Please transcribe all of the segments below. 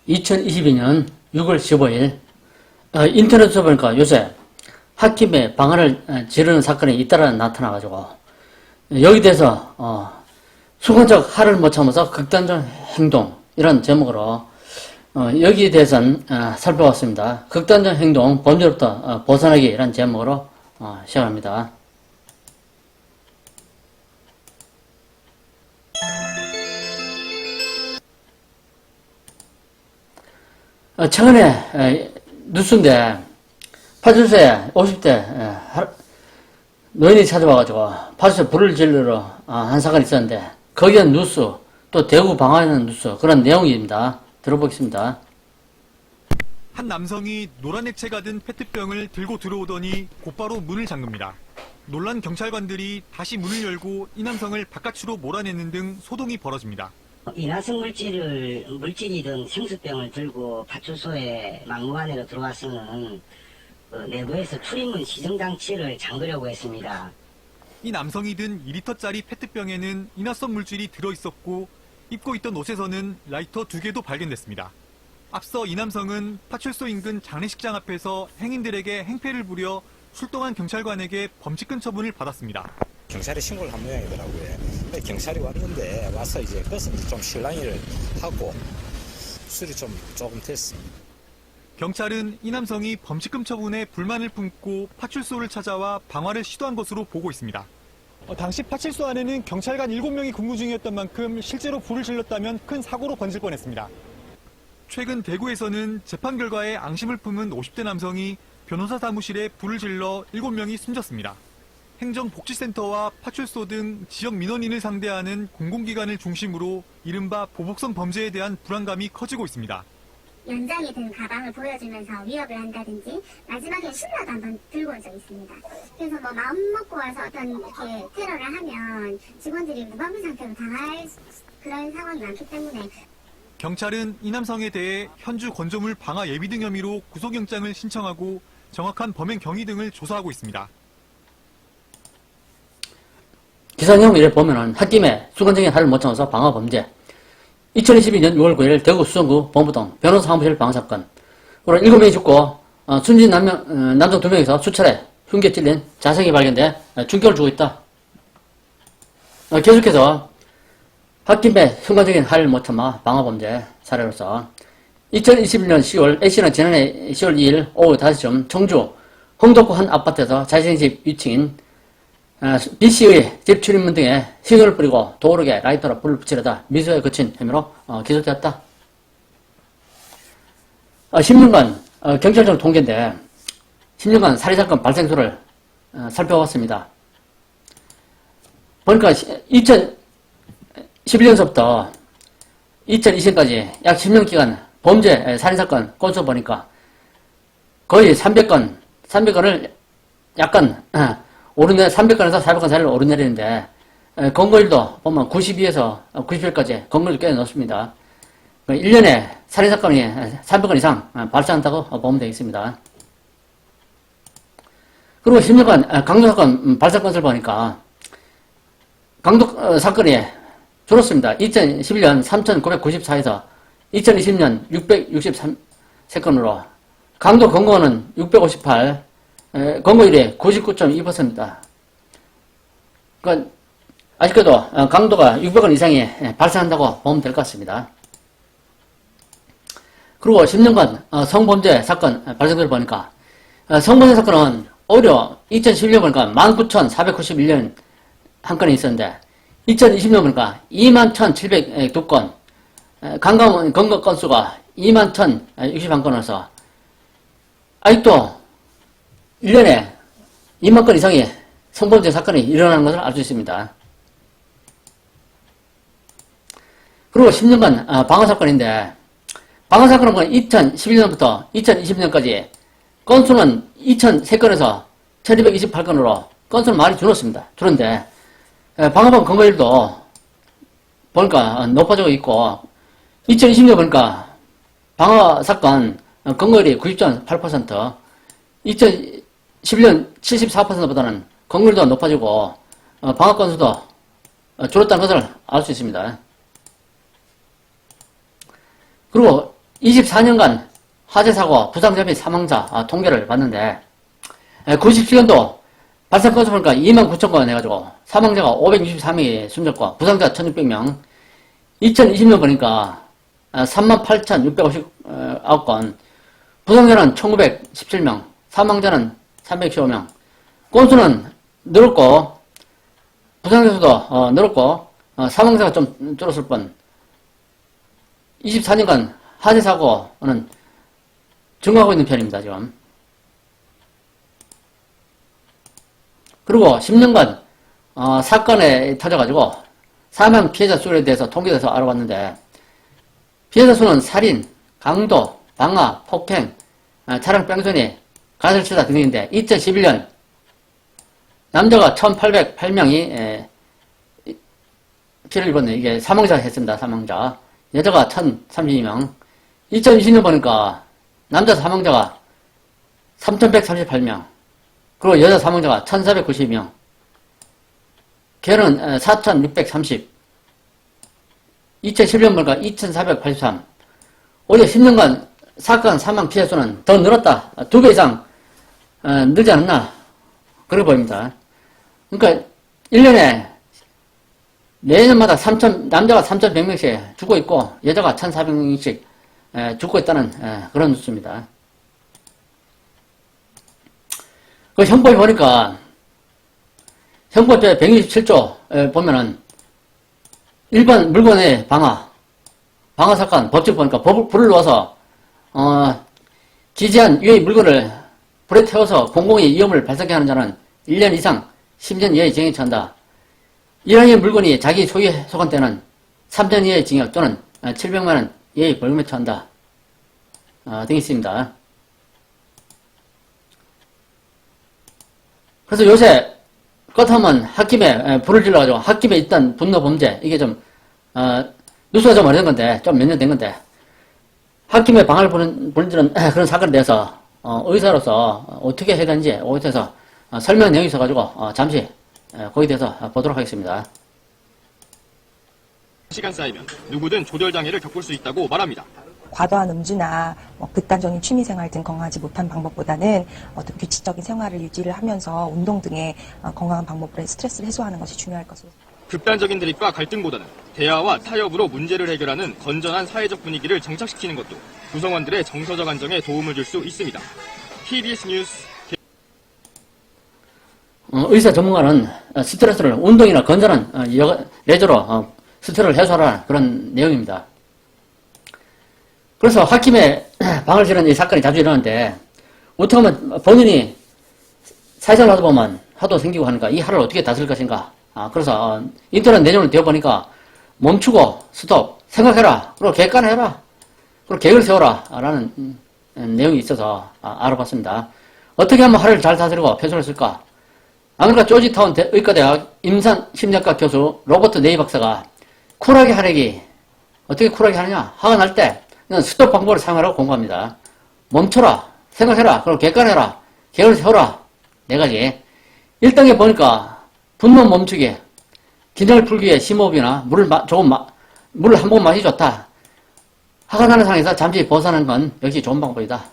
2022년 6월 15일 인터넷에서 보니까 요새 홧김에 방아를 지르는 사건이 잇따라 나타나가지고 여기 대해서 순간적 화를 못 참아서 극단적 행동 이런 제목으로 여기에 대해서는 살펴봤습니다. 극단적 행동 범죄로부터 벗어나기 이런 제목으로 시작합니다. 최근에 뉴스인데 파출소에 50대 노인이 찾아와가지고 파출소에 불을 지르러 한 사건이 있었는데 거기에 대한 뉴스 또 대구 방화에 대한 뉴스 그런 내용입니다. 들어보겠습니다. 한 남성이 노란 액체가 든 페트병을 들고 들어오더니 곧바로 문을 잠급니다. 놀란 경찰관들이 다시 문을 열고 이 남성을 바깥으로 몰아내는 등 소동이 벌어집니다. 인화성 물질이든 생수병을 들고 파출소에 막무가내로 들어와서는 내부에서 출입문 시정장치를 잠그려고 했습니다. 이 남성이 든 2리터짜리 페트병에는 인화성 물질이 들어있었고 입고 있던 옷에서는 라이터 2개도 발견됐습니다. 앞서 이 남성은 파출소 인근 장례식장 앞에서 행인들에게 행패를 부려 출동한 경찰관에게 범칙금 처분을 받았습니다. 경찰에 신고를 한 모양이더라고요. 경찰이 왔는데 와서 이제 그것은 좀 실랑이를 하고 술이 조금 됐습니다. 경찰은 이 남성이 범칙금 처분에 불만을 품고 파출소를 찾아와 방화를 시도한 것으로 보고 있습니다. 당시 파출소 안에는 경찰관 7명이 근무 중이었던 만큼 실제로 불을 질렀다면 큰 사고로 번질 뻔했습니다. 최근 대구에서는 재판 결과에 앙심을 품은 50대 남성이 변호사 사무실에 불을 질러 7명이 숨졌습니다. 행정복지센터와 파출소 등 지역 민원인을 상대하는 공공기관을 중심으로 이른바 보복성 범죄에 대한 불안감이 커지고 있습니다. 연장이 든 가방을 보여주면서 위협을 한다든지 마지막에 신라도 한번 들고 온 적이 있습니다. 그래서 마음 먹고 와서 어떤 이렇게 테러를 하면 직원들이 무방비 상태로 당할 그런 상황이 많기 때문에 경찰은 이 남성에 대해 현주 건조물 방화 예비 등 혐의로 구속영장을 신청하고 정확한 범행 경위 등을 조사하고 있습니다. 기사 내용 이래 보면은 홧김에 순간적인 화를 못 참아서 방화 범죄 2022년 6월 9일 대구 수성구 범부동 변호사 사무실 방화 사건 그리고 7명이 죽고 숨진 남성 2명에서 수차례 흉기에 찔린 자생이 발견돼 충격을 주고 있다. 계속해서 홧김에 순간적인 화를 못 참아 방화 범죄 사례로서 2021년 10월 A씨는 지난해 10월 2일 오후 5시쯤 청주 홍덕구 한 아파트에서 자신의 집 위층인 B씨의 집 출입문 등에 식용유를 뿌리고 도로에 라이터로 불을 붙이려다 미수에 그친 혐의로 기소되었다. 10년간 경찰청 통계인데 10년간 살인사건 발생수를 살펴봤습니다. 보니까 2011년서부터 2020년까지 약 10년 기간 범죄 살인사건 건수 보니까 거의 300건을 약간 오르내 300건에서 400건 사이를 오르내리는데 건거율도 보면 92에서 90일까지 건거율 꽤 높습니다. 1년에 살인사건이 300건 이상 발생한다고 보면 되겠습니다. 그리고 10년간 강도사건 발생 건수를 보니까 강도 사건이 줄었습니다. 2011년 3,994에서 2020년 663건으로 강도 건거는 658 건거율이 99.2%입니다. 그러니까 아쉽게도 강도가 600건 이상이 발생한다고 보면 될 것 같습니다. 그리고 10년간 성범죄 사건 발생률을 보니까 성범죄 사건은 오히려 2011년 보니까 19,491년 한 건이 있었는데 2020년 보니까 21,702건 강간 건거 건수가 21,061건으로서 아직도 1년에 2만 건 이상의 성범죄 사건이 일어나는 것을 알 수 있습니다. 그리고 10년간 방화사건인데 방화사건은 2011년부터 2020년까지 건수는 2,003건에서 1,228건으로 건수는 많이 줄었습니다. 줄었는데 방화범 건거율도 보니까 높아지고 있고 2020년 보니까 방화사건 건거율이 90.8% 2011년 74%보다는 건물도 높아지고 방화 건수도 줄었다는 것을 알 수 있습니다. 그리고 24년간 화재 사고 부상자 및 사망자 통계를 봤는데 97년도 발생 건수 보니까 29,000건 해가지고 사망자가 563명이 숨졌고 부상자 1,600명. 2020년 보니까 38,659건, 부상자는 1,917명, 사망자는 315명. 건수는 늘었고 부상자 수도 늘었고 사망자가 좀 줄었을 뿐 24년간 화재 사고는 증가하고 있는 편입니다, 지금. 그리고 10년간 사건에 터져가지고 사망 피해자 수에 대해서 통계에서 알아봤는데 피해자 수는 살인, 강도, 방화, 폭행, 차량 뺑소니, 가설치사 등인데 2011년 남자가 1,808명이 피해를 입었네. 이게 사망자 했습니다. 사망자. 여자가 1,032명. 2020년 보니까 남자 사망자가 3,138명. 그리고 여자 사망자가 1,492명. 걔는 4,630. 2010년 보니까 2,483. 올해 10년간 사건 사망 피해 수는 더 늘었다. 2배 이상 늘지 않았나? 그래 보입니다. 그러니까 1년에 매년마다 남자가 3,100명씩 죽고 있고 여자가 1,400명씩 죽고 있다는 그런 뉴스입니다. 그 형법에 보니까 형법 제 127조 보면은 일반 물건의 방화 사건 법칙 보니까 불을 놓아서 기재한 유해 물건을 불에 태워서 공공의 위험을 발생케 하는 자는 1년 이상 10년 이하의 징역에 처한다. 이러한 물건이 자기 소유에 속한 때는 3년 이하의 징역 또는 700만원 이하의 벌금에 처한다. 등이 있습니다. 그래서 요새 그렇다면 홧김에 불을 질러가지고 홧김에 있던 분노 범죄, 이게 좀 뉴스가 좀 오래된 건데, 좀 몇 년 된 건데, 홧김에 방화를 불지른 그런 사건에 대해서 의사로서 어떻게 해야 되는지 오에 대해서 설명 내용이 있어가지고 잠시 거기에 대해서 보도록 하겠습니다. 시간 쌓이면 누구든 조절장애를 겪을 수 있다고 말합니다. 과도한 음주나 극단적인 취미생활 등 건강하지 못한 방법보다는 어떤 규칙적인 생활을 유지를 하면서 운동 등의 건강한 방법으로 스트레스를 해소하는 것이 중요할 것으로. 극단적인 대립과 갈등보다는 대화와 타협으로 문제를 해결하는 건전한 사회적 분위기를 정착시키는 것도 구성원들의 정서적 안정에 도움을 줄 수 있습니다. KBS 뉴스 의사 전문가는 스트레스를 운동이나 건전한 레저로 스트레스를 해소하라 그런 내용입니다. 그래서 홧김에 방을 지른 이 사건이 자주 일어나는데 어떻게 하면 본인이 사회생활 하다 보면 화도 생기고 하니까 이 화를 어떻게 다스릴 것인가. 그래서 인터넷 내용을 되어보니까 멈추고 스톱 생각해라. 그리고 객관해라. 그리고 계획을 세워라 라는 내용이 있어서 알아봤습니다. 어떻게 하면 화를 잘 다스리고 폐소를 쓸까. 아메리카 조지타운 의과대학 임상심리학과 교수 로버트 네이 박사가 쿨하게 하려기 어떻게 쿨하게 하느냐. 화가 날 때 스톱 방법을 사용하라고 공부합니다. 멈춰라. 생각해라. 그리고 객관해라. 계획을 세워라. 4가지. 1단계 보니까 분노 멈추기, 긴장을 풀기 위해 심호흡이나 물을 한 번 마시기 좋다. 화가 나는 상황에서 잠시 벗어나는 건 역시 좋은 방법이다.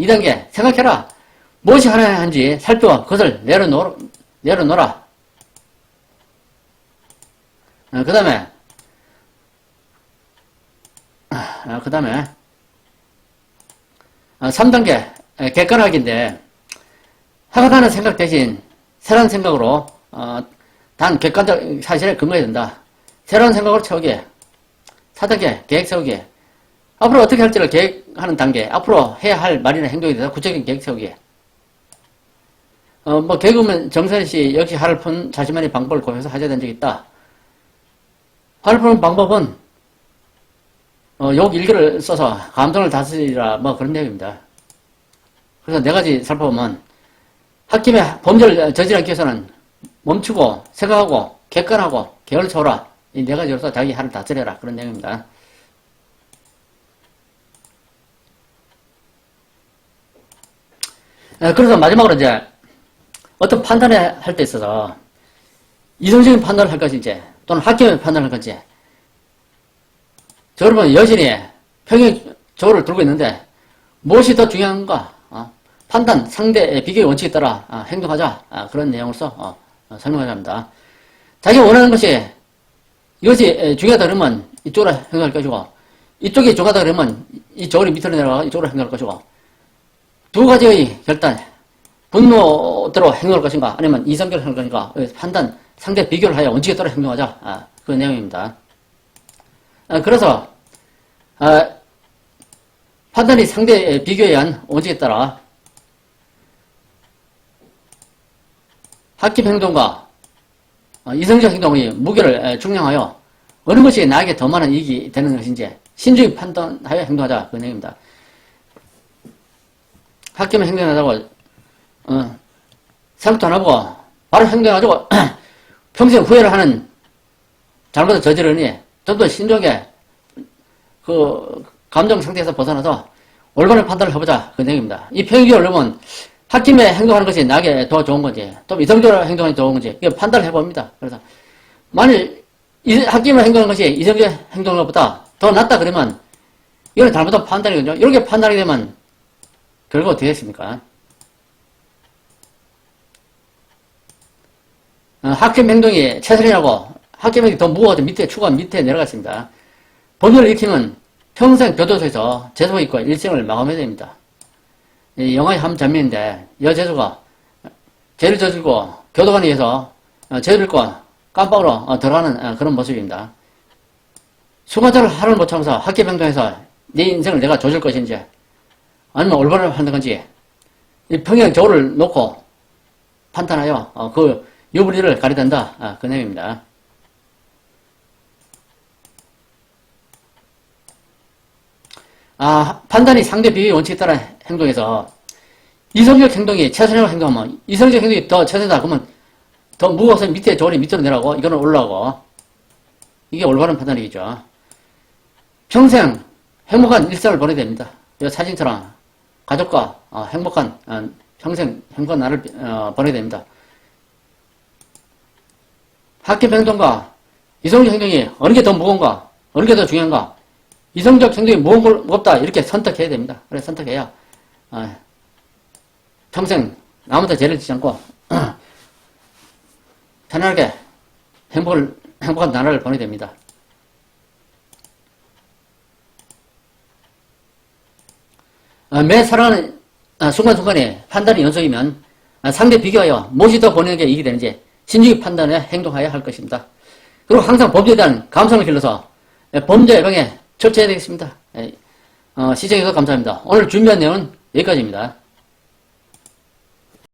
2단계 생각해라. 무엇이 하나야 한지 살펴 그것을 내려놓아라. 그 다음에 3단계 객관하기인데 화가 나는 생각 대신 새로운 생각으로 단 객관적 사실에 근거해야 된다. 새로운 생각으로 채우기. 4단계 계획 세우기. 앞으로 어떻게 할지를 계획하는 단계. 앞으로 해야 할 말이나 행동에 대해서 구체적인 계획 세우기. 개그맨 정선씨 역시 화를 푼 자신만의 방법을 고해서 하셔야 된 적이 있다. 화를 푸는 방법은 욕 일기를 써서 감정을 다스리라 그런 내용입니다. 그래서 4가지 살펴보면 홧김에 범죄를 저지르기 위해서는 멈추고 생각하고 객관하고 계획을 세워라. 이 4가지로서 자기 화를 다스려라 그런 내용입니다. 그래서 마지막으로 이제 어떤 판단을 할 때 있어서 이성적인 판단을 할 것인지 또는 홧김에 판단을 할 건지 여러분 여전히 조를 들고 있는데 무엇이 더 중요한가? 판단, 상대 비교의 원칙에 따라 행동하자. 그런 내용으로서 설명을 합니다. 자기가 원하는 것이 이것이 중요하다 그러면 이쪽으로 행동할 것이고 이쪽이 중요하다 그러면 이 저울이 밑으로 내려가 이쪽으로 행동할 것이고 두 가지의 결단, 분노대로 행동할 것인가 아니면 이성적으로 행동할 것인가 판단, 상대 비교를 하여 원칙에 따라 행동하자. 그 내용입니다. 그래서 판단이 상대 비교에 의한 원칙에 따라 학습 행동과 이성적 행동의 무게를 중량하여 어느 것이 나에게 더 많은 이익이 되는 것인지 신중히 판단하여 행동하자. 그 내용입니다. 학습 행동하자고 생각도 안 하고 바로 행동해가지고 평생 후회를 하는 잘못을 저지르니 좀 더 신중하게 그 감정 상태에서 벗어나서 올바른 판단을 해보자. 그 내용입니다. 이 평균을 넣으면 학김에 행동하는 것이 나에게 더 좋은 건지 또 이성적으로 행동하는 게 좋은 건지 판단을 해봅니다. 그래서 만일 학김을 행동하는 것이 이성적 행동하는 것보다 더 낫다 그러면 이건 잘못한 판단이거든요. 이렇게 판단하게 되면 결과가 어떻게 됐습니까? 학김 행동이 최선이라고 학김 행동이 더 무거워서 밑에 추가 밑에 내려갔습니다. 범죄를 일으키면 평생 교도소에서 재소 있고 일생을 마감해야 됩니다. 이 영화의 한 장면인데 여재수가 죄를 저지르고 교도관에 의해서 죄를 짓고 깜빡으로 들어가는 그런 모습입니다. 수감자를 하루를 못 참아서 학교 행동에서 내 인생을 내가 조질 것인지 아니면 올바른 하는 건지 이 평행 저울을 놓고 판단하여 그 유불리를 가리된다. 그 내용입니다. 판단이 상대 비교의 원칙에 따라 행동해서 이성적 행동이 최선이라고 행동하면 이성적 행동이 더 최선이다 그러면 더 무거워서 밑에 저울이 밑으로 내려가고 이거는 올라가고 이게 올바른 판단이죠. 평생 행복한 일상을 보내야 됩니다. 이 사진처럼 가족과 행복한 평생 행복한 날을 보내야 됩니다. 학습 행동과 이성적 행동이 어느 게 더 무거운가 어느 게 더 중요한가 이성적 행동이 무겁다 이렇게 선택해야 됩니다. 그래서 선택해야 평생 아무도 죄를 짓지 않고 편안하게 행복한 나라를 보내야 됩니다. 매 살아가는 순간순간에 판단이 연속이면 상대 비교하여 무엇이 더 보내는 게 이익이 되는지 신중히 판단해 행동해야 할 것입니다. 그리고 항상 범죄에 대한 감성을 길러서 범죄 예방에 처치해야 되겠습니다. 시청해주셔서 감사합니다. 오늘 준비한 내용은 여기까지입니다.